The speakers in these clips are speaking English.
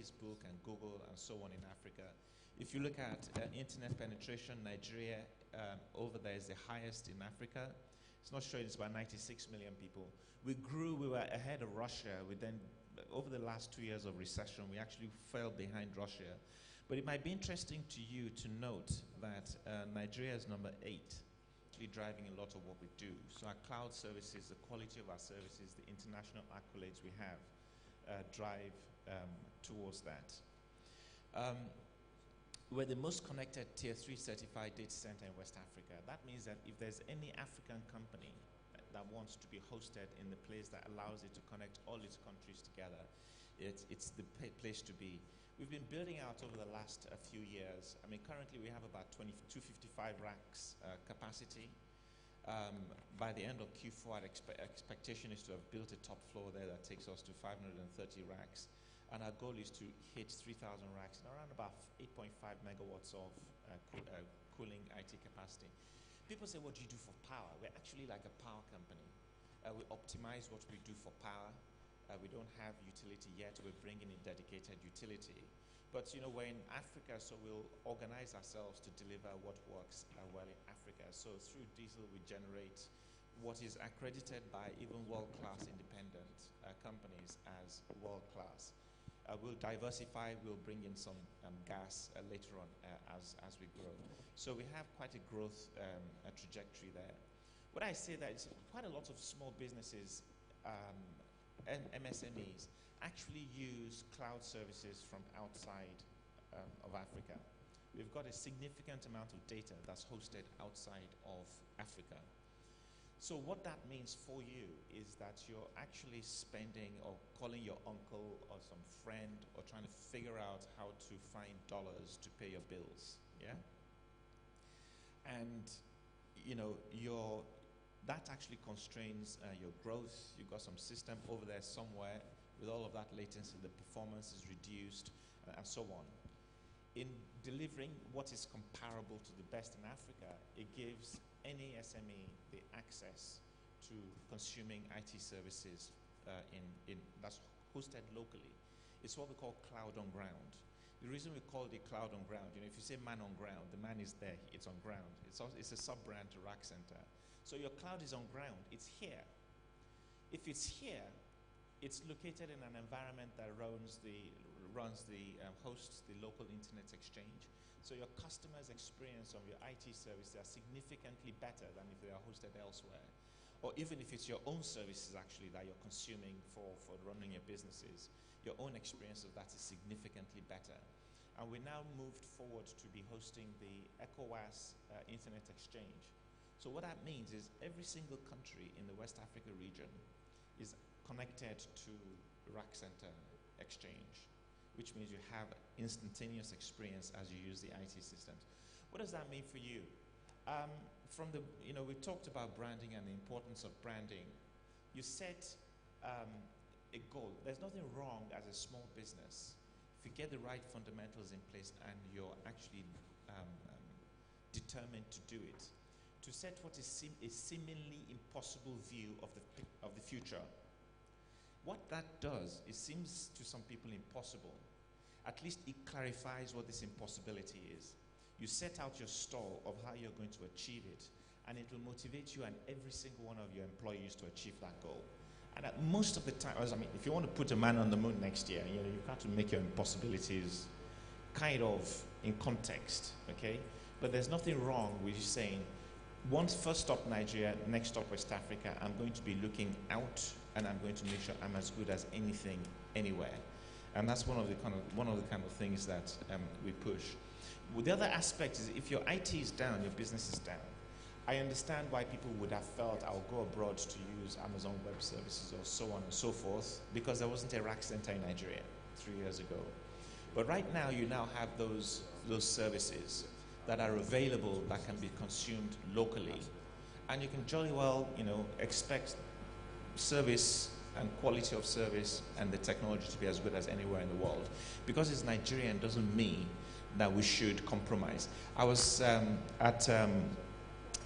Facebook and Google and so on in Africa. If you look at internet penetration, Nigeria over there is the highest in Africa. It's not showing, it's about 96 million people. We were ahead of Russia. We then, over the last 2 years of recession, we actually fell behind Russia. But it might be interesting to you to note that Nigeria is number 8, actually driving a lot of what we do. So our cloud services, the quality of our services, the international accolades we have drive towards that. We're the most connected Tier 3 certified data center in West Africa. That means that if there's any African company that wants to be hosted in the place that allows it to connect all its countries together, it's the place to be. We've been building out over the last few years. I mean, currently we have about 255 racks capacity. By the end of Q4, our expectation is to have built a top floor there that takes us to 530 racks. And our goal is to hit 3,000 racks and around about 8.5 megawatts of cooling IT capacity. People say, what do you do for power? We're actually like a power company. We optimize what we do for power. We don't have utility yet. We're bringing in dedicated utility. But you know, we're in Africa, so we'll organize ourselves to deliver what works well in Africa. So through Diesel, we generate what is accredited by even world-class independent companies as world-class. We'll diversify, we'll bring in some gas later on as we grow. So we have quite a growth trajectory there. When I say that, it's quite a lot of small businesses and MSMEs actually use cloud services from outside of Africa. We've got a significant amount of data that's hosted outside of Africa. So what that means for you is that you're actually spending or calling your uncle or some friend or trying to figure out how to find dollars to pay your bills, yeah? And, you know, that actually constrains your growth. You've got some system over there somewhere with all of that latency, the performance is reduced, and so on. In delivering what is comparable to the best in Africa, it gives any SME the access to consuming IT services that's hosted locally. It's what we call cloud on ground. The reason we call it cloud on ground, you know, if you say man on ground, the man is there, it's on ground. It's a sub-brand to Rack Center. So your cloud is on ground, it's here. If it's here, it's located in an environment that hosts the local internet exchange. So your customers' experience of your IT services are significantly better than if they are hosted elsewhere. Or even if it's your own services actually that you're consuming for running your businesses, your own experience of that is significantly better. And we now moved forward to be hosting the ECOWAS Internet Exchange. So what that means is every single country in the West Africa region is connected to Rack Center Exchange, which means you have instantaneous experience as you use the IT systems. What does that mean for you? We talked about branding and the importance of branding. You set a goal. There's nothing wrong as a small business if you get the right fundamentals in place and you're actually determined to do it. To set what is a seemingly impossible view of the future. What that does, it seems to some people impossible. At least it clarifies what this impossibility is. You set out your stall of how you're going to achieve it, and it will motivate you and every single one of your employees to achieve that goal. And at most of the time, I mean, if you want to put a man on the moon next year, you know, you have to make your impossibilities kind of in context, okay? But there's nothing wrong with you saying, first stop Nigeria, next stop West Africa, I'm going to be looking out and I'm going to make sure I'm as good as anything, anywhere. And that's one of the kind of things that we push. Well, the other aspect is if your IT is down, your business is down. I understand why people would have felt I'll go abroad to use Amazon Web Services or so on and so forth, because there wasn't a Rack Center in Nigeria 3 years ago. But right now, you now have those services that are available that can be consumed locally. And you can jolly well, you know, expect service and quality of service and the technology to be as good as anywhere in the world. Because it's Nigerian doesn't mean that we should compromise. I was at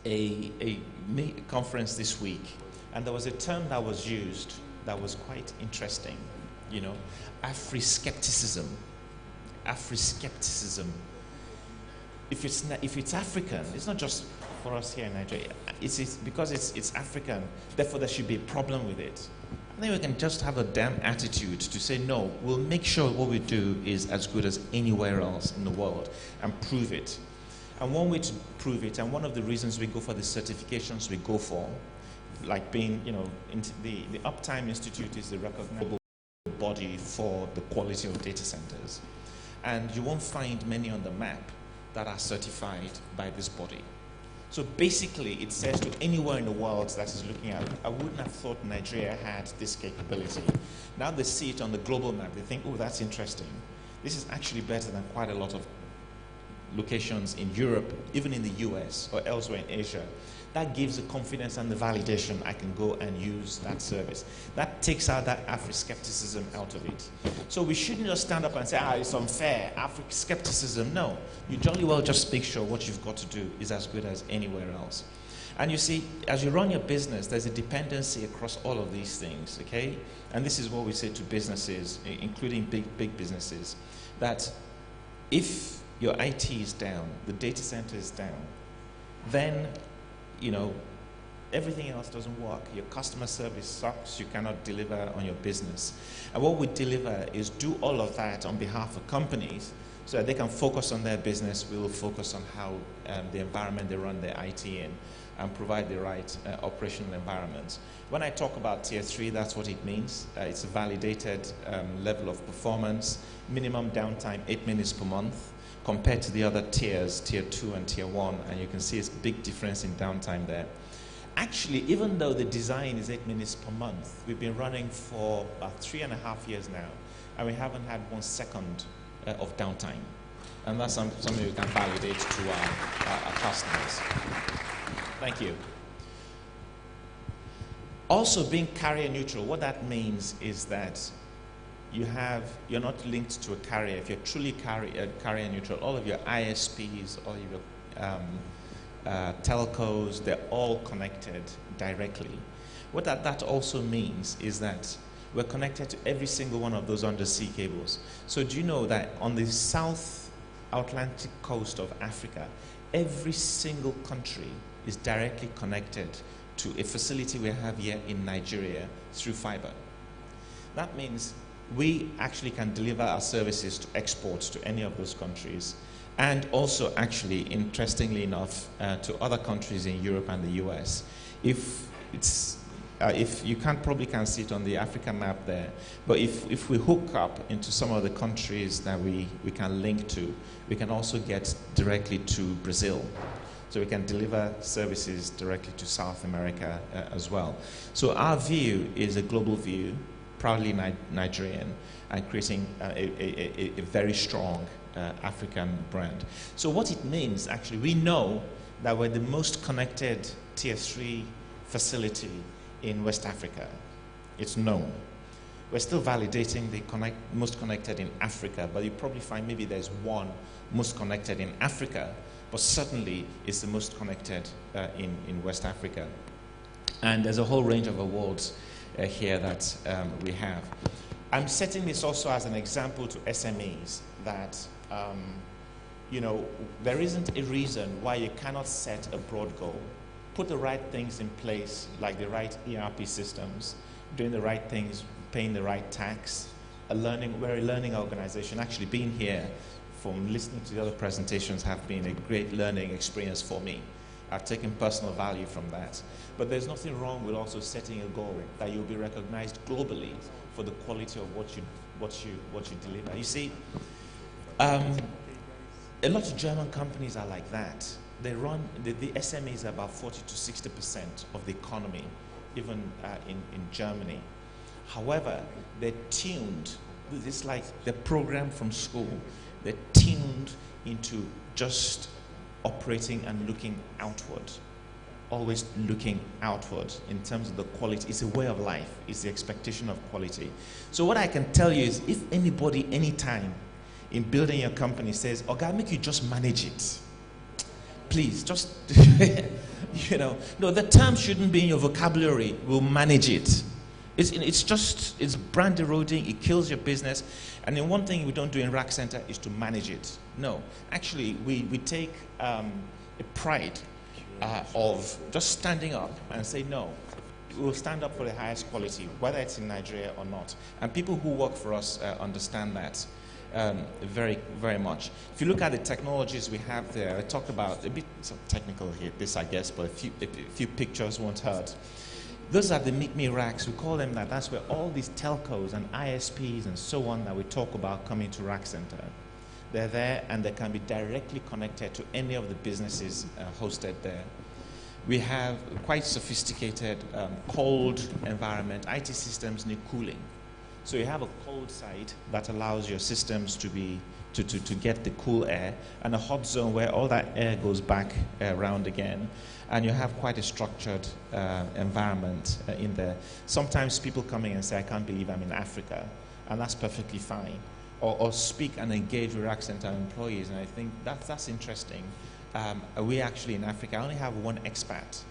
a conference this week, and there was a term that was used that was quite interesting, you know, Afri-skepticism. Afro-skepticism. If it's African, it's not just for us here in Nigeria. It's because it's African, therefore there should be a problem with it. I think we can just have a damn attitude to say, no, we'll make sure what we do is as good as anywhere else in the world and prove it. And one way to prove it, and one of the reasons we go for the certifications we go for, like being, the Uptime Institute is the recognizable body for the quality of data centers. And you won't find many on the map that are certified by this body. So basically, it says to anywhere in the world that is looking at it, I wouldn't have thought Nigeria had this capability. Now they see it on the global map, they think, oh, that's interesting. This is actually better than quite a lot of locations in Europe, even in the US or elsewhere in Asia. That gives the confidence and the validation I can go and use that service. That takes out that Afro-skepticism out of it. So we shouldn't just stand up and say, it's unfair, Afro-skepticism. No, you jolly well just make sure what you've got to do is as good as anywhere else. And you see, as you run your business, there's a dependency across all of these things, okay? And this is what we say to businesses, including big businesses, that if your IT is down, the data center is down, then everything else doesn't work. Your customer service sucks, you cannot deliver on your business. And what we deliver is do all of that on behalf of companies so that they can focus on their business. We will focus on how the environment they run their IT in and provide the right operational environments. When I talk about tier 3, that's what it means. It's a validated level of performance, minimum downtime 8 minutes per month, compared to the other tiers, tier 2 and tier 1, and you can see it's a big difference in downtime there. Actually, even though the design is 8 minutes per month, we've been running for about 3.5 years now, and we haven't had 1 second of downtime. And that's something we can validate to our customers. Thank you. Also, being carrier neutral, what that means is that you're not linked to a carrier. If you're truly carrier neutral, all of your ISPs, all of your telcos, they're all connected directly. What that also means is that we're connected to every single one of those undersea cables. So do you know that on the South Atlantic coast of Africa, every single country is directly connected to a facility we have here in Nigeria through fiber? That means we actually can deliver our services to exports to any of those countries, and also actually, interestingly enough, to other countries in Europe and the US. If you probably can't see it on the African map there, but if we hook up into some of the countries that we can link to, we can also get directly to Brazil. So we can deliver services directly to South America as well. So our view is a global view, proudly Nigerian, and creating a very strong African brand. So what it means, actually, we know that we're the most connected tier 3 facility in West Africa. It's known. We're still validating the most connected in Africa, but you probably find maybe there's one most connected in Africa, but certainly it's the most connected in West Africa. And there's a whole range of awards here that we have. I'm setting this also as an example to SMEs that there isn't a reason why you cannot set a broad goal, put the right things in place, like the right ERP systems, doing the right things, paying the right tax. We're a learning organization. Actually, being here from listening to the other presentations have been a great learning experience for me. I've taken personal value from that. But there's nothing wrong with also setting a goal that you'll be recognized globally for the quality of what you deliver. You see, a lot of German companies are like that. They run, the SMEs are about 40 to 60% of the economy, even in Germany. However, they're tuned, it's like they're programmed from school. They're tuned into just operating and looking outward, always looking outward in terms of the quality. It's a way of life. It's the expectation of quality. So what I can tell you is, if anybody, anytime, in building your company says, "Oga, make you just manage it," please, just, no, the term shouldn't be in your vocabulary. We'll manage it. It's brand eroding. It kills your business. And then one thing we don't do in Rack Center is to manage it. No, actually we take a pride of just standing up and say, no, we'll stand up for the highest quality, whether it's in Nigeria or not. And people who work for us understand that very, very much. If you look at the technologies we have there, I talked about a bit technical here, this I guess, but a few pictures won't hurt. Those are the Meet Me racks. We call them that. That's where all these telcos and ISPs and so on that we talk about come into Rack Center. They're there and they can be directly connected to any of the businesses hosted there. We have quite sophisticated cold environment. IT systems need cooling. So you have a cold site that allows your systems to get the cool air, and a hot zone where all that air goes back around again. And you have quite a structured environment in there. Sometimes people come in and say, I can't believe I'm in Africa, and that's perfectly fine. Or speak and engage with Rack Center employees, and I think that's interesting. We actually in Africa, I only have one expat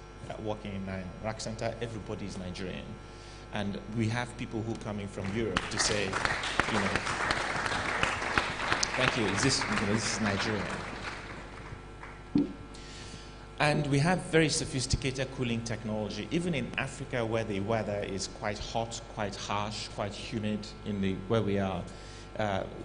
working in Rack Center. Everybody is Nigerian. And we have people who come in from Europe to say, thank you, this is Nigerian. And we have very sophisticated cooling technology. Even in Africa, where the weather is quite hot, quite harsh, quite humid where we are,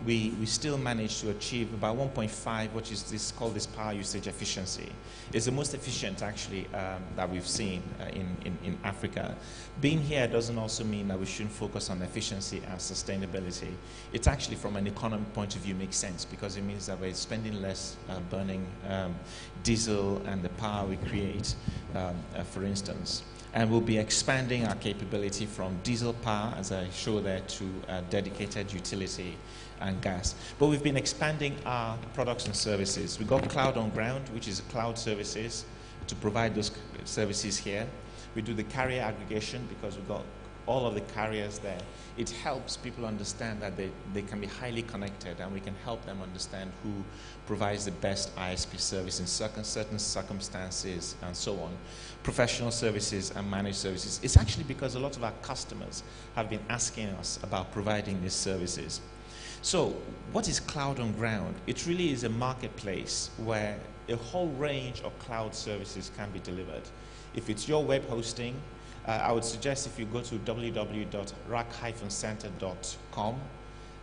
we still manage to achieve about 1.5, which is called this power usage efficiency. It's the most efficient, actually, that we've seen in Africa. Being here doesn't also mean that we shouldn't focus on efficiency and sustainability. It's actually, from an economic point of view, makes sense, because it means that we're spending less burning diesel and the power we create, for instance. And we'll be expanding our capability from diesel power, as I show there, to dedicated utility and gas. But we've been expanding our products and services. We've got Cloud on Ground, which is cloud services, to provide those services here. We do the carrier aggregation because we've got all of the carriers there. It helps people understand that they can be highly connected, and we can help them understand who provides the best ISP service in certain circumstances and so on. Professional services and managed services. It's actually because a lot of our customers have been asking us about providing these services. So what is Cloud on Ground? It really is a marketplace where a whole range of cloud services can be delivered. If it's your web hosting, I would suggest if you go to www.rack-center.com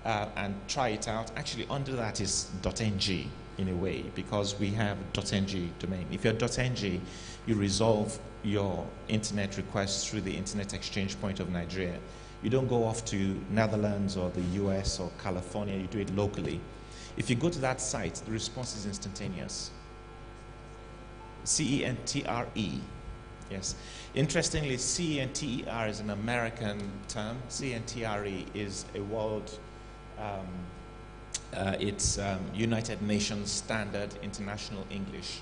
and try it out. Actually, under that is .ng in a way, because we have .ng domain. If you're .ng, you resolve your internet requests through the Internet Exchange Point of Nigeria. You don't go off to Netherlands or the US or California, you do it locally. If you go to that site, the response is instantaneous. CENTRE. Yes. Interestingly, CENTER is an American term. CENTRE is a world, it's United Nations Standard International English.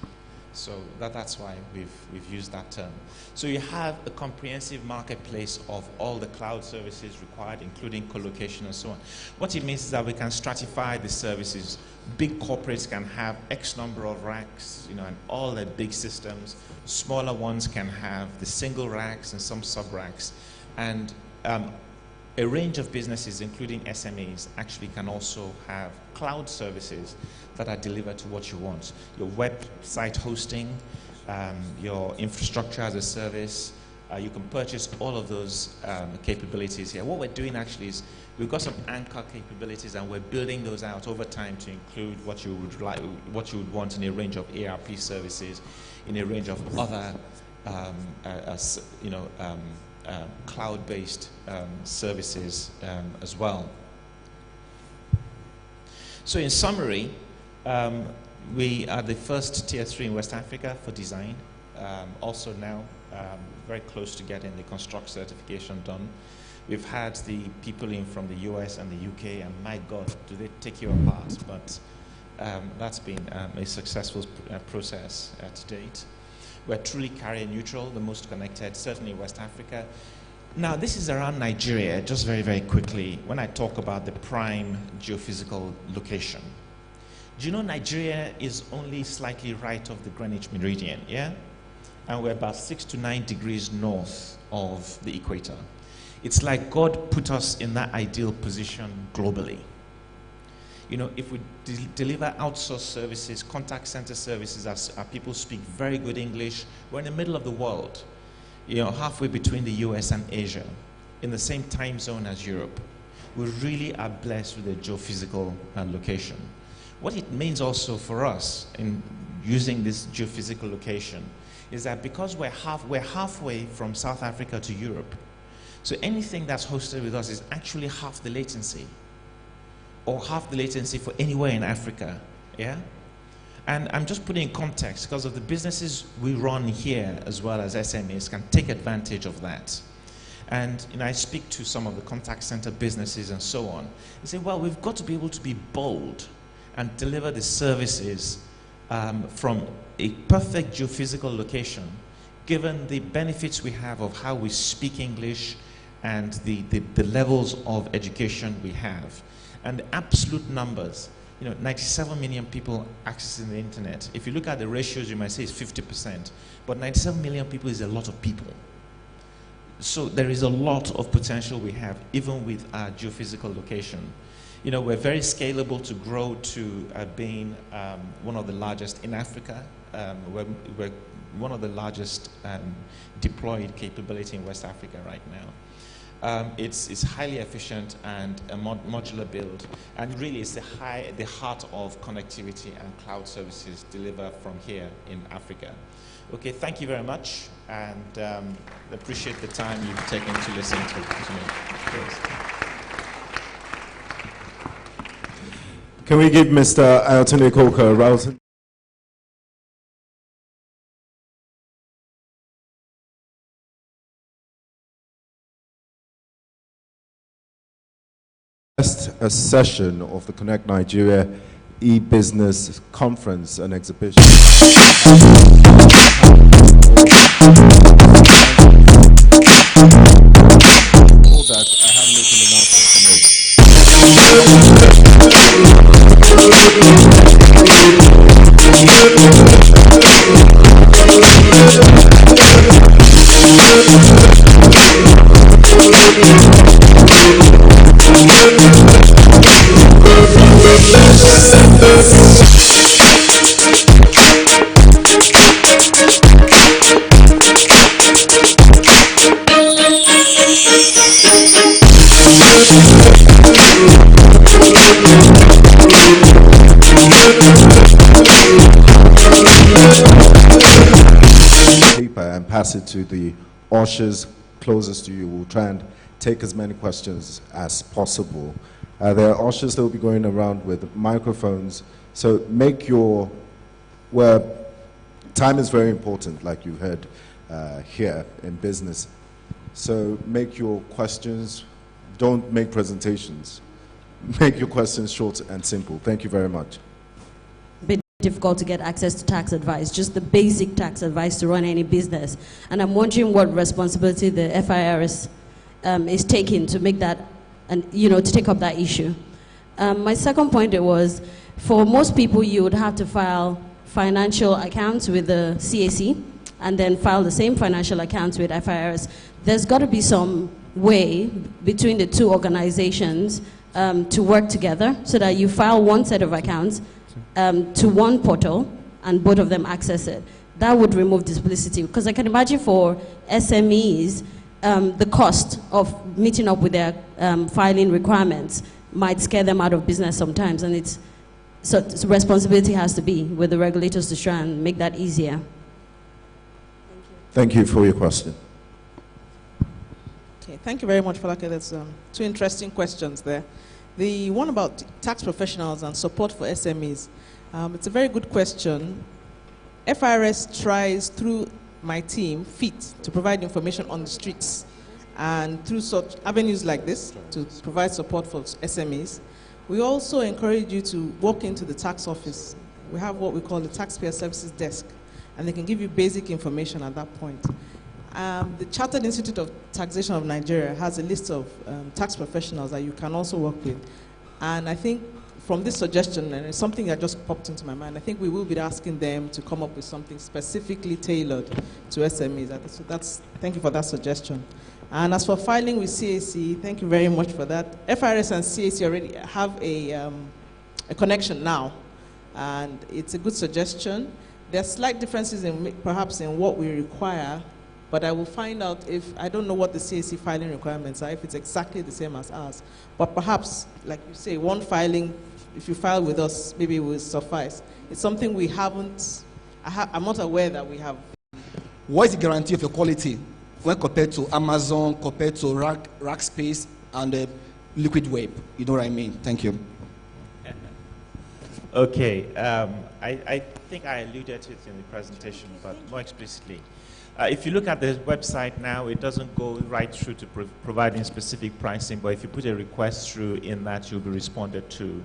So that's why we've used that term. So you have a comprehensive marketplace of all the cloud services required, including co-location and so on. What it means is that we can stratify the services. Big corporates can have X number of racks, and all their big systems. Smaller ones can have the single racks and some sub-racks. And a range of businesses, including SMEs, actually can also have cloud services that are delivered to what you want. Your website hosting, your infrastructure as a service, you can purchase all of those capabilities here. What we're doing actually is we've got some anchor capabilities, and we're building those out over time to include what you would want in a range of ERP services, in a range of other cloud-based services as well. So in summary, we are the first Tier 3 in West Africa for design. Also now very close to getting the construct certification done. We've had the people in from the US and the UK, and my God, do they take you apart? But that's been a successful process to date. We're truly carrier neutral, the most connected, certainly West Africa. Now, this is around Nigeria, just very, very quickly, when I talk about the prime geophysical location. Do you know Nigeria is only slightly right of the Greenwich Meridian, yeah? And we're about 6 to 9 degrees north of the equator. It's like God put us in that ideal position globally. You know, if we deliver outsourced services, contact center services, as our people speak very good English, we're in the middle of the world, you know, halfway between the US and Asia, in the same time zone as Europe. We really are blessed with a geophysical location. What it means also for us in using this geophysical location is that because we're halfway from South Africa to Europe, so anything that's hosted with us is actually half the latency, or half the latency for anywhere in Africa, yeah? And I'm just putting in context because of the businesses we run here as well as SMEs can take advantage of that. And you know, I speak to some of the contact center businesses and so on. They say, well, we've got to be able to be bold and deliver the services from a perfect geophysical location, given the benefits we have of how we speak English and the levels of education we have. And the absolute numbers, you know, 97 million people accessing the internet. If you look at the ratios, you might say it's 50%, but 97 million people is a lot of people. So there is a lot of potential we have, even with our geophysical location. You know, we're very scalable to grow to being one of the largest in Africa. We're one of the largest deployed capability in West Africa right now. It's highly efficient and a modular build, and really it's the heart of connectivity and cloud services delivered from here in Africa. Okay, thank you very much, and appreciate the time you've taken to listen to me. Please. Can we give Mr. Ayatollah Koka a rousing? A session of the Connect Nigeria E-Business Conference and Exhibition. All that, I have an announcement to make. And pass it to the ushers closest to you. We'll try and take as many questions as possible. There are ushers that will be going around with microphones, so make your, well, time is very important, like you heard here in business. So make your questions, don't make presentations. Make your questions short and simple. Thank you very much. Difficult to get access to tax advice, just the basic tax advice to run any business. And I'm wondering what responsibility the FIRS is taking to make that, and you know, to take up that issue. My second point was, for most people, you would have to file financial accounts with the CAC and then file the same financial accounts with FIRS. There's got to be some way between the two organizations to work together so that you file one set of accounts to one portal and both of them access it. That would remove duplicity, because I can imagine for SMEs, the cost of meeting up with their filing requirements might scare them out of business sometimes, and so responsibility has to be with the regulators to try and make that easier. Thank you for your question. Okay, thank you very much, Falake. There's two interesting questions there. The one about tax professionals and support for SMEs. It's a very good question. FIRS tries, through my team, FIT, to provide information on the streets, and through such avenues like this to provide support for SMEs. We also encourage you to walk into the tax office. We have what we call the Taxpayer Services Desk, and they can give you basic information at that point. The Chartered Institute of Taxation of Nigeria has a list of tax professionals that you can also work with. And I think from this suggestion, and it's something that just popped into my mind, I think we will be asking them to come up with something specifically tailored to SMEs. Thank you for that suggestion. And as for filing with CAC, thank you very much for that. FIRS and CAC already have a a connection now. And it's a good suggestion. There are slight differences perhaps in what we require, but I will find out if, I don't know what the CAC filing requirements are, if it's exactly the same as ours. But perhaps, like you say, one filing, if you file with us, maybe it will suffice. It's something we haven't, I'm not aware that we have. What is the guarantee of your quality when compared to Amazon, compared to Rackspace and Liquid Web? You know what I mean? Thank you. Okay, I think I alluded to it in the presentation, but more explicitly. If you look at the website now, it doesn't go right through to providing specific pricing, but if you put a request through in that, you'll be responded to,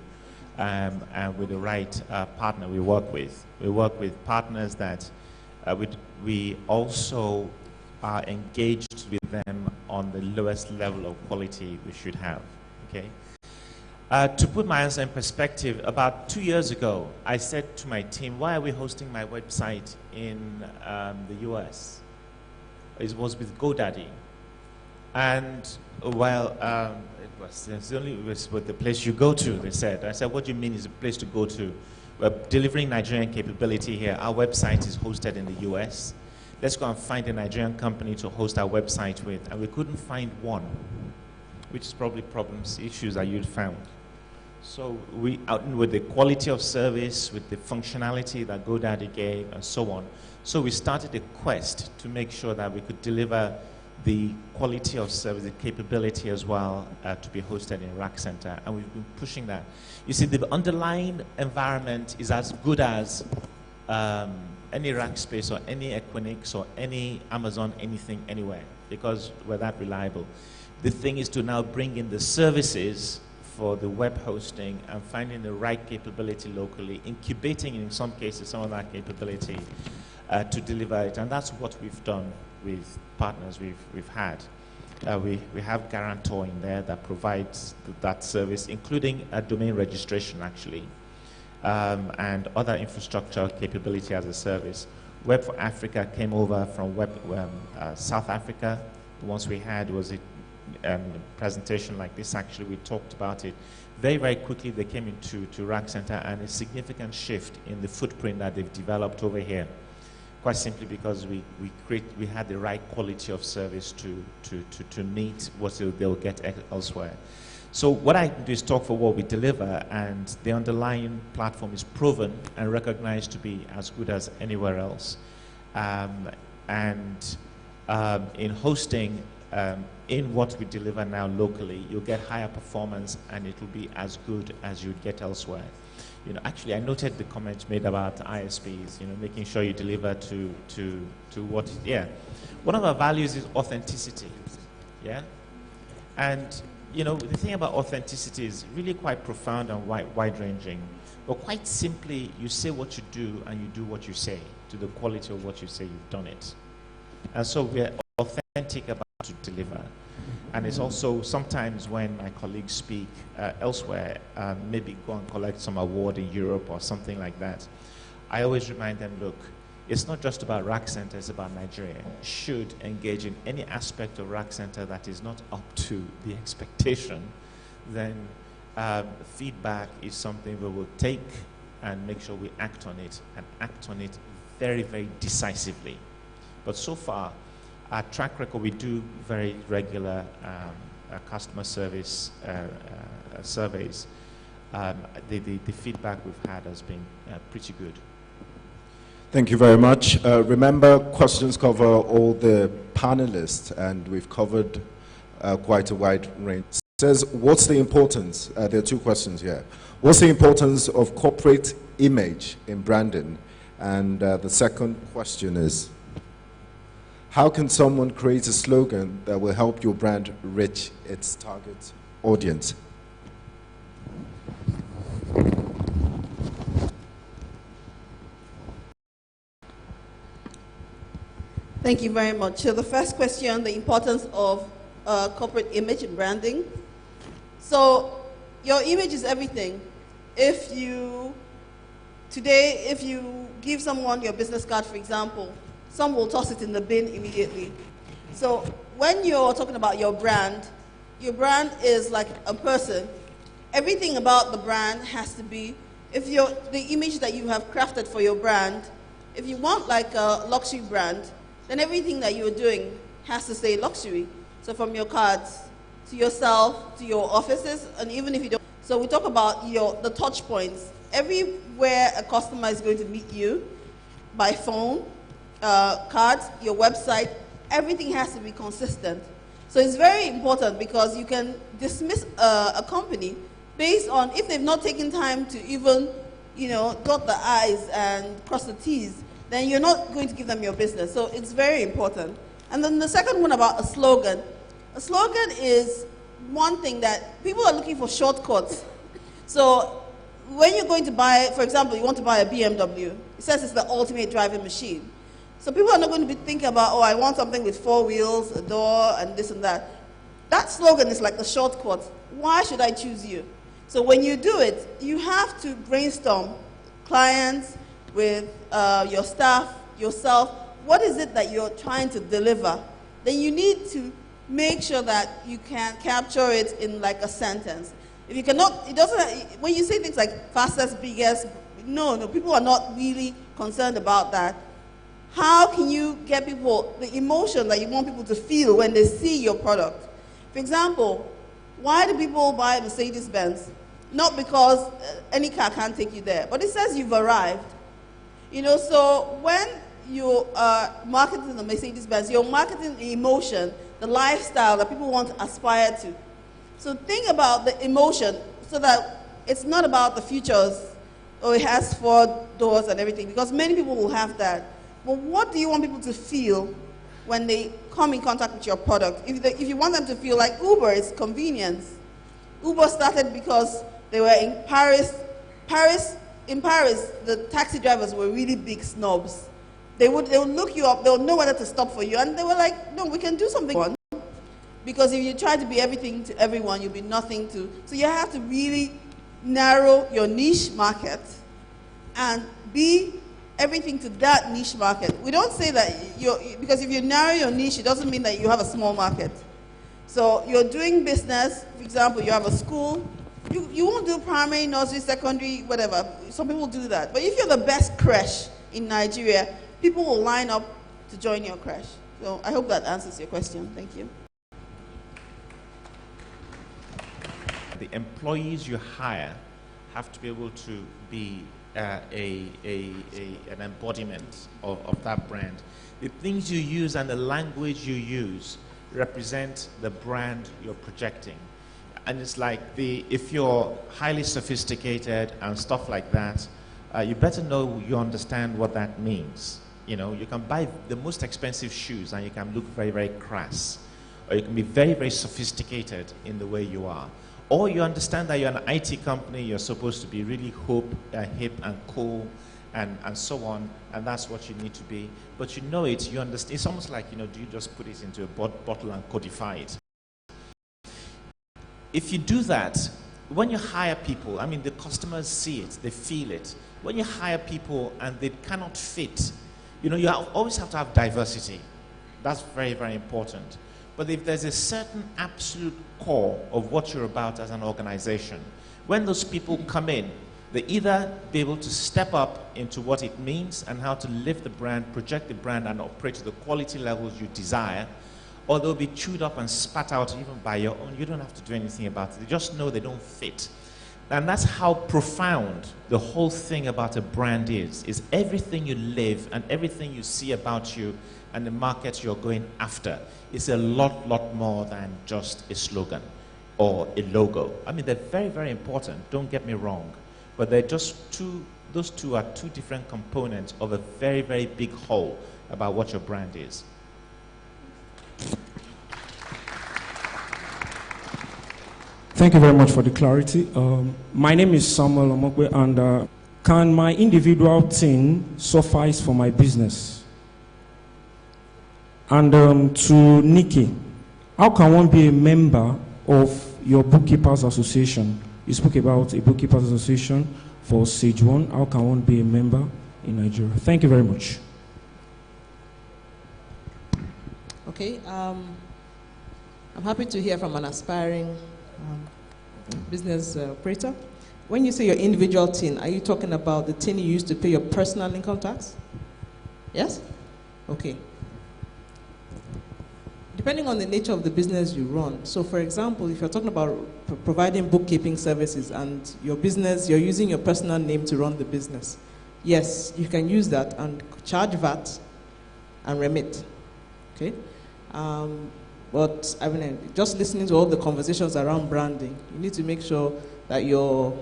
and with the right partner we work with. We work with partners that we also are engaged with them on the lowest level of quality we should have, okay? To put my answer in perspective, about 2 years ago, I said to my team, why are we hosting my website in the US? It was with GoDaddy. And well, it was the place you go to, they said. I said, what do you mean is a place to go to? We're delivering Nigerian capability here. Our website is hosted in the US. Let's go and find a Nigerian company to host our website with. And we couldn't find one, which is probably issues that you'd found. So we, with the quality of service, with the functionality that GoDaddy gave, and so on. So we started a quest to make sure that we could deliver the quality of service, the capability as well, to be hosted in Rack Center, and we've been pushing that. You see, the underlying environment is as good as any Rackspace or any Equinix or any Amazon, anything, anywhere, because we're that reliable. The thing is to now bring in the services for the web hosting and finding the right capability locally, incubating in some cases some of that capability to deliver it, and that's what we've done with partners we've had. We have Guarantor in there that provides that service, including a domain registration actually, and other infrastructure capability as a service. Web for Africa came over from South Africa. The ones we had was a presentation like this actually, we talked about it. Very, very quickly they came into Rack Center, and a significant shift in the footprint that they've developed over here. Quite simply because we had the right quality of service to meet what they'll get elsewhere. So what I do is talk for what we deliver, and the underlying platform is proven and recognized to be as good as anywhere else. In hosting, in what we deliver now locally, you'll get higher performance, and it will be as good as you'd get elsewhere. You know, actually, I noted the comments made about ISPs, you know, making sure you deliver to what, yeah. One of our values is authenticity, yeah? And, you know, the thing about authenticity is really quite profound and wide-ranging. But quite simply, you say what you do, and you do what you say, to the quality of what you say you've done it. And so we're authentic about to deliver. And it's also sometimes when my colleagues speak elsewhere, maybe go and collect some award in Europe or something like that, I always remind them, look, it's not just about Rack Center, it's about Nigeria. Should engage in any aspect of Rack Center that is not up to the expectation, then feedback is something we will take and make sure we act on it, and act on it very, very decisively. But so far, our track record, we do very regular customer service surveys. The feedback we've had has been pretty good. Thank you very much. Remember, questions cover all the panelists, and we've covered quite a wide range. It says, what's the importance? There are two questions here. What's the importance of corporate image in branding? And the second question is, how can someone create a slogan that will help your brand reach its target audience? Thank you very much. So the first question, the importance of corporate image and branding. So your image is everything. If you give someone your business card, for example, some will toss it in the bin immediately. So when you're talking about your brand is like a person. everything about the brand has to be, if the image that you have crafted for your brand, if you want like a luxury brand, then everything that you're doing has to say luxury. So from your cards, to yourself, to your offices, and even if you don't. So we talk about the touch points. Everywhere a customer is going to meet you, by phone, cards, your website, everything has to be consistent. So it's very important because you can dismiss a company based on if they've not taken time to even, dot the I's and cross the T's, then you're not going to give them your business. So it's very important. And then the second one about a slogan. A slogan is one thing that people are looking for shortcuts. So when you're going to buy, for example, you want to buy a BMW, it says it's the ultimate driving machine. So people are not going to be thinking about, oh, I want something with 4 wheels, a door, and this and that. That slogan is like the shortcut. Why should I choose you? So when you do it, you have to brainstorm clients, with your staff, yourself. What is it that you're trying to deliver? Then you need to make sure that you can capture it in like a sentence. If you cannot, it doesn't, when you say things like fastest, biggest, no, people are not really concerned about that. How can you get people the emotion that you want people to feel when they see your product? For example, why do people buy Mercedes-Benz? Not because any car can't take you there, but it says you've arrived. So when you are marketing the Mercedes-Benz, you're marketing the emotion, the lifestyle that people want to aspire to. So think about the emotion so that it's not about the features, or it has 4 doors and everything, because many people will have that. But what do you want people to feel when they come in contact with your product? If you want them to feel like Uber is convenience. Uber started because they were in Paris. In Paris, the taxi drivers were really big snobs. They would look you up, they would know whether to stop for you, and they were like, no, we can do something. Because if you try to be everything to everyone, you'll be nothing to. So you have to really narrow your niche market and be everything to that niche market. We don't say that because if you narrow your niche, it doesn't mean that you have a small market. So you're doing business, for example, you have a school, you won't do primary, nursery, secondary, whatever. Some people do that. But if you're the best creche in Nigeria, people will line up to join your creche. So I hope that answers your question. Thank you. The employees you hire have to be able to be an embodiment of that brand. The things you use and the language you use represent the brand you're projecting. And it's like if you're highly sophisticated and stuff like that, you better know you understand what that means. You can buy the most expensive shoes and you can look very, very crass. Or you can be very, very sophisticated in the way you are. Or you understand that you're an IT company, you're supposed to be really hip and cool and so on, and that's what you need to be. But you know it, you understand. It's almost like, do you just put it into a bottle and codify it? If you do that, when you hire people, the customers see it, they feel it. When you hire people and they cannot fit, you always have to have diversity. That's very, very important. But if there's a certain absolute core of what you're about as an organization, when those people come in, they either be able to step up into what it means and how to live the brand, project the brand, and operate to the quality levels you desire, or they'll be chewed up and spat out even by your own. You don't have to do anything about it. They just know they don't fit. And that's how profound the whole thing about a brand is everything you live and everything you see about you and the market you're going after is a lot more than just a slogan or a logo. They're very, very important, don't get me wrong, but they're just those two are two different components of a very, very big whole about what your brand is. Thank you very much for the clarity. My name is Samuel Omokwe, and can my individual thing suffice for my business? And to Nikki, how can one be a member of your bookkeepers association? You spoke about a bookkeepers association for Sage 1. How can one be a member in Nigeria? Thank you very much. Okay, I'm happy to hear from an aspiring business operator. When you say your individual tin, are you talking about the tin you use to pay your personal income tax? Yes? Okay. Depending on the nature of the business you run. So for example, if you're talking about providing bookkeeping services and your business, you're using your personal name to run the business, yes, you can use that and charge VAT and remit. Okay? But I mean, just listening to all the conversations around branding, you need to make sure that your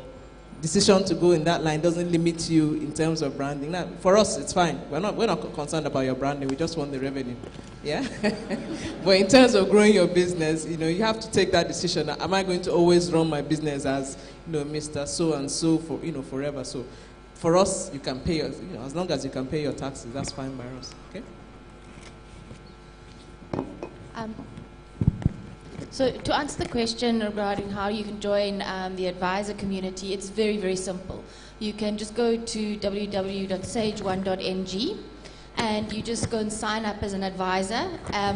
decision to go in that line doesn't limit you in terms of branding. Now, for us, it's fine. We're not concerned about your branding. We just want the revenue. Yeah. But in terms of growing your business, you have to take that decision. Am I going to always run my business as, Mr. So and so for, forever? So, for us, you can pay as long as you can pay your taxes, that's fine by us. Okay. So to answer the question regarding how you can join the advisor community, it's very, very simple. You can just go to www.sage1.ng and you just go and sign up as an advisor.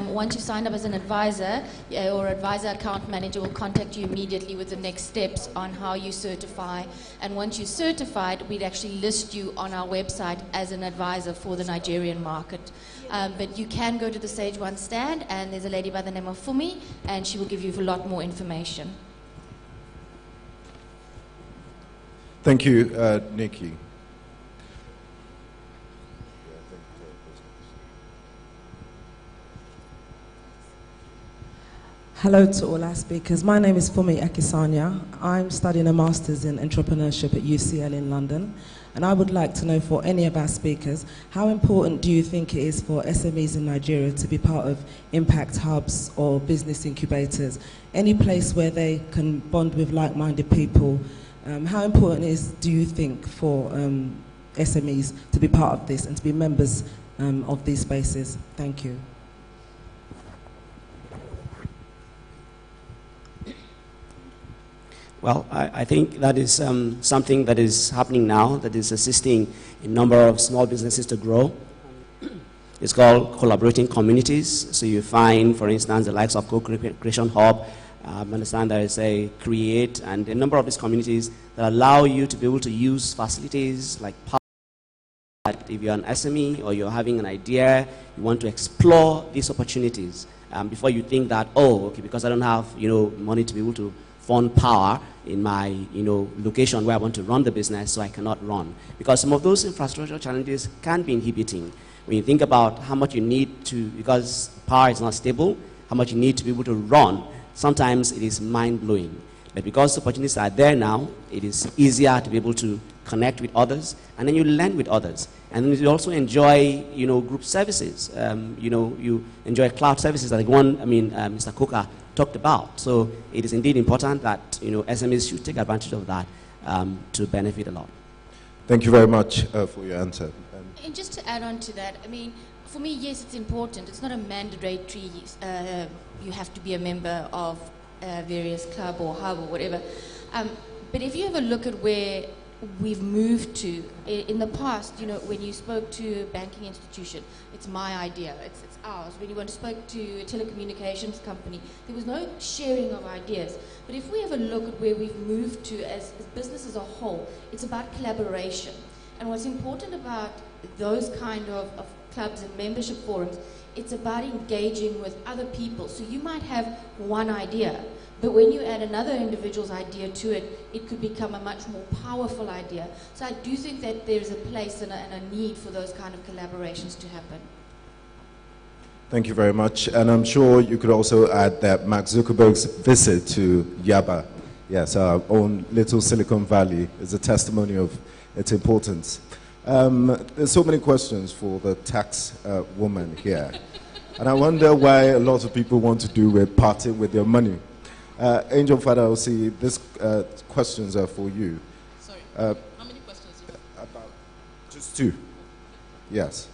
Once you sign up as an advisor, your advisor account manager will contact you immediately with the next steps on how you certify. And once you're certified, we'd actually list you on our website as an advisor for the Nigerian market. But you can go to the Sage One stand, and there's a lady by the name of Fumi, and she will give you a lot more information. Thank you, Nikki. Hello to all our speakers. My name is Fumi Akisanya. I'm studying a master's in entrepreneurship at UCL in London. And I would like to know for any of our speakers, how important do you think it is for SMEs in Nigeria to be part of impact hubs or business incubators, any place where they can bond with like-minded people? How important do you think for SMEs to be part of this and to be members of these spaces? Thank you. Well, I think that is something that is happening now that is assisting a number of small businesses to grow. It's called collaborating communities. So you find, for instance, the likes of Co-Creation Hub. I understand there is a Create and a number of these communities that allow you to be able to use facilities like if you're an SME or you're having an idea, you want to explore these opportunities before you think that, okay, because I don't have money to be able to fund power in my location where I want to run the business, so I cannot run. Because some of those infrastructural challenges can be inhibiting. When you think about how much you need to, because power is not stable, how much you need to be able to run, sometimes it is mind-blowing. But because opportunities are there now, it is easier to be able to connect with others, and then you learn with others. And then you also enjoy, group services. You enjoy cloud services like one, Mr. Coker talked about. So it is indeed important that, SMEs should take advantage of that to benefit a lot. Thank you very much for your answer. And just to add on to that, for me, yes, it's important. It's not a mandatory, you have to be a member of various club or hub or whatever. But if you have a look at where we've moved to, in the past, when you spoke to a banking institution, it's my idea, it's ours. When you went to spoke to a telecommunications company, there was no sharing of ideas. But if we have a look at where we've moved to as business as a whole, it's about collaboration. And what's important about those kind of clubs and membership forums, it's about engaging with other people. So you might have one idea, but when you add another individual's idea to it, it could become a much more powerful idea. So I do think that there's a place and a need for those kind of collaborations to happen. Thank you very much. And I'm sure you could also add that Mark Zuckerberg's visit to Yaba, yes, our own little Silicon Valley, is a testimony of its importance. There's so many questions for the tax woman here. And I wonder why a lot of people want to do with parting with their money. Angel Father, I'll see these questions are for you. Sorry, how many questions? About just two. Yes.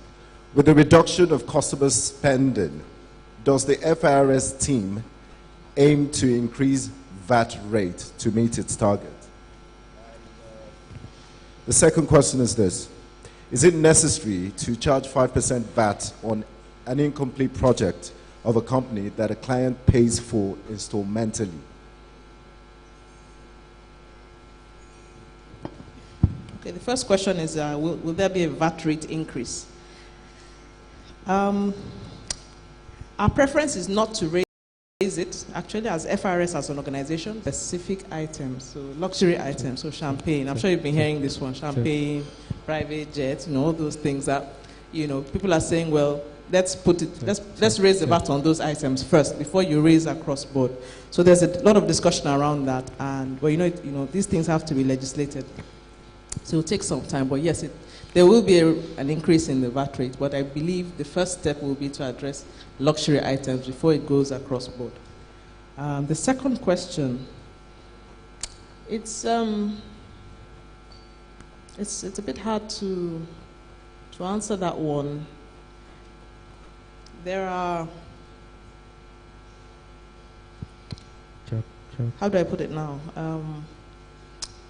With the reduction of customer spending, does the FIRS team aim to increase VAT rate to meet its target? The second question is this. Is it necessary to charge 5% VAT on an incomplete project of a company that a client pays for instrumentally? Okay, the first question is, will there be a VAT rate increase? Our preference is not to raise it, actually, as FRS as an organization, specific items, so luxury items, so champagne. I'm sure you've been hearing this one, champagne, private jets, all those things that, people are saying, well, let's raise the VAT on those items first before you raise across board. So there's a lot of discussion around that, and these things have to be legislated. So it'll take some time, but yes, there will be an increase in the VAT rate, but I believe the first step will be to address luxury items before it goes across board. The second question, it's a bit hard to answer that one. There are, how do I put it now?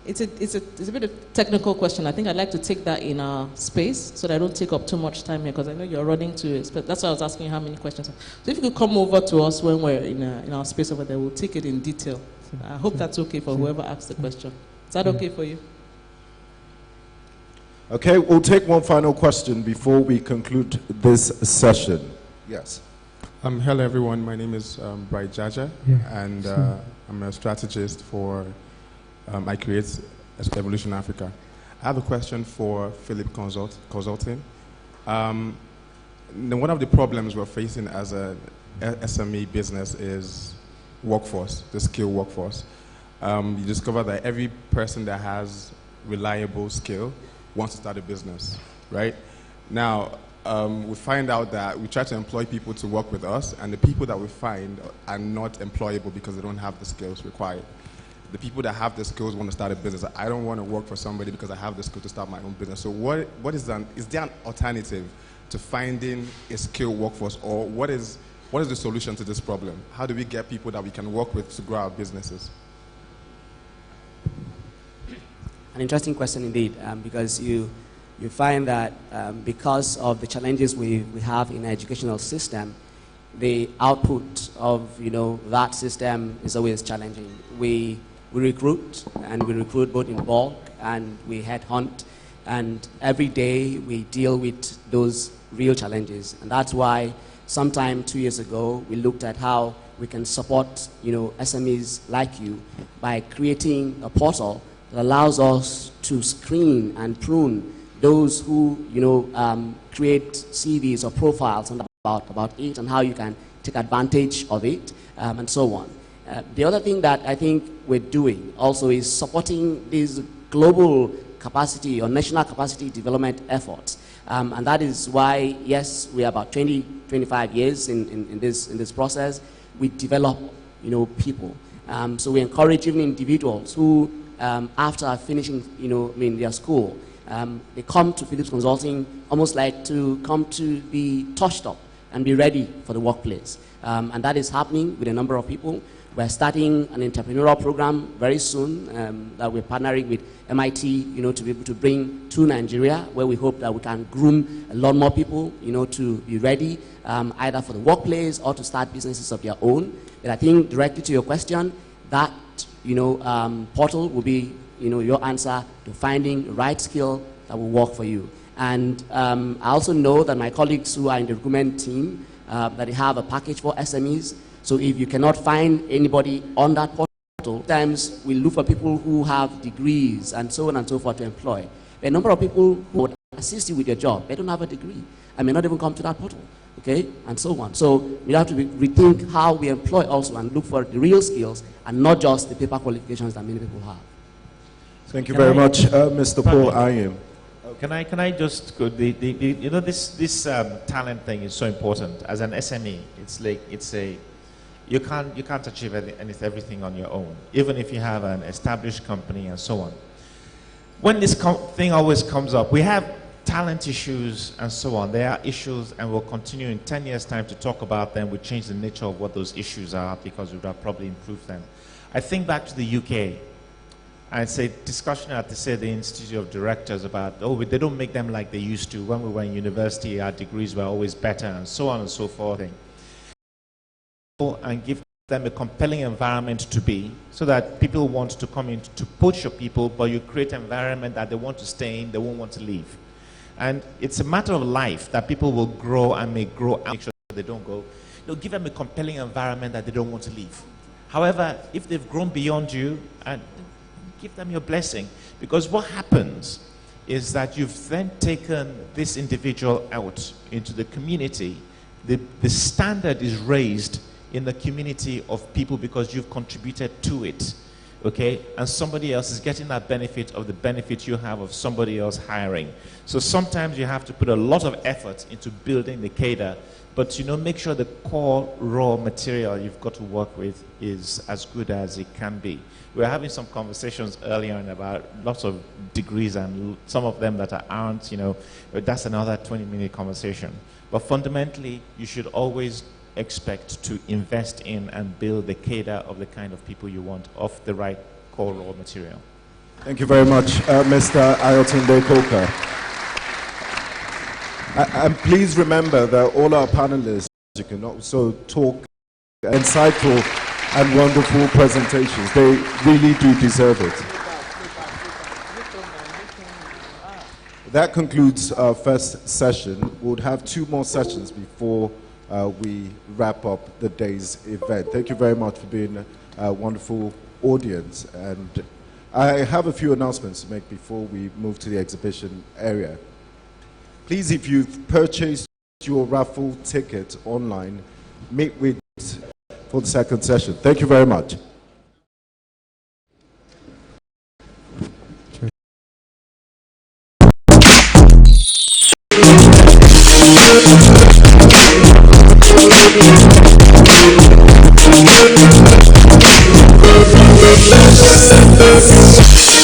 It's a bit of a technical question. I think I'd like to take that in our space so that I don't take up too much time here, because I know you're running to it. That's why I was asking how many questions. So if you could come over to us when we're in our space over there, we'll take it in detail. I hope that's okay for whoever asks the question. Is that okay for you? Okay, we'll take one final question before we conclude this session. Yes. Hello, everyone. My name is Bright Jaja, and I'm a strategist for I create Evolution Africa. I have a question for Philip Consulting. One of the problems we're facing as a SME business is workforce, the skilled workforce. You discover that every person that has reliable skill wants to start a business, right? Now, we find out that we try to employ people to work with us, and the people that we find are not employable because they don't have the skills required. The people that have the skills want to start a business. I don't want to work for somebody because I have the skill to start my own business. So is there an alternative to finding a skilled workforce, or what is the solution to this problem? How do we get people that we can work with to grow our businesses? An interesting question indeed, because you find that because of the challenges we have in the educational system, the output of that system is always challenging. We recruit, and we recruit both in bulk and we headhunt, and every day we deal with those real challenges. And that's why sometime 2 years ago we looked at how we can support SMEs like you by creating a portal that allows us to screen and prune those who create CVs or profiles, and about it and how you can take advantage of it, and so on. The other thing that I think we're doing also is supporting these global capacity or national capacity development efforts. And that is why, yes, we are about 25 years in this process. We develop people. So we encourage even individuals who, after finishing their school, they come to Philips Consulting almost like to come to be touched up and be ready for the workplace. And that is happening with a number of people. We're starting an entrepreneurial program very soon that we're partnering with MIT, to be able to bring to Nigeria, where we hope that we can groom a lot more people, to be ready either for the workplace or to start businesses of their own. But I think directly to your question, that portal will be your answer to finding the right skill that will work for you. And I also know that my colleagues who are in the recruitment team, that they have a package for SMEs. So if you cannot find anybody on that portal, sometimes we look for people who have degrees and so on and so forth to employ. But a number of people who would assist you with your job, they don't have a degree and may not even come to that portal, okay, and so on. So we have to rethink how we employ also and look for the real skills and not just the paper qualifications that many people have. Thank you very much, Mr. Paul Ayim. Can I just go? This talent thing is so important. As an SME, you can't achieve everything on your own, even if you have an established company and so on. When this thing always comes up, we have talent issues and so on. There are issues, and we'll continue in 10 years' time to talk about them. We change the nature of what those issues are because we would have probably improved them. I think back to the UK. I'd say discussion at the Institute of Directors about, they don't make them like they used to. When we were in university, our degrees were always better, and so on and so forth. And give them a compelling environment to be, so that people want to come in to poach your people, but you create an environment that they want to stay in, they won't want to leave. And it's a matter of life that people will grow and may grow out, make sure they don't go. Give them a compelling environment that they don't want to leave. However, if they've grown beyond you, and give them your blessing. Because what happens is that you've then taken this individual out into the community. The standard is raised in the community of people because you've contributed to it, okay? And somebody else is getting that benefit of the benefit you have of somebody else hiring. So sometimes you have to put a lot of effort into building the cadre, but make sure the core raw material you've got to work with is as good as it can be. We were having some conversations earlier on about lots of degrees and some of them that aren't, that's another 20-minute conversation. But fundamentally, you should always expect to invest in and build the cadre of the kind of people you want of the right core raw material. Thank you very much, Mr. Ayotunde Koka. And please remember that all our panelists, you can also talk insightful and wonderful presentations. They really do deserve it. That concludes our first session. We'll have 2 more sessions before we wrap up the day's event. Thank you very much for being a wonderful audience. And I have a few announcements to make before we move to the exhibition area. Please, if you've purchased your raffle ticket online, meet with for the second session. Thank you very much. Let's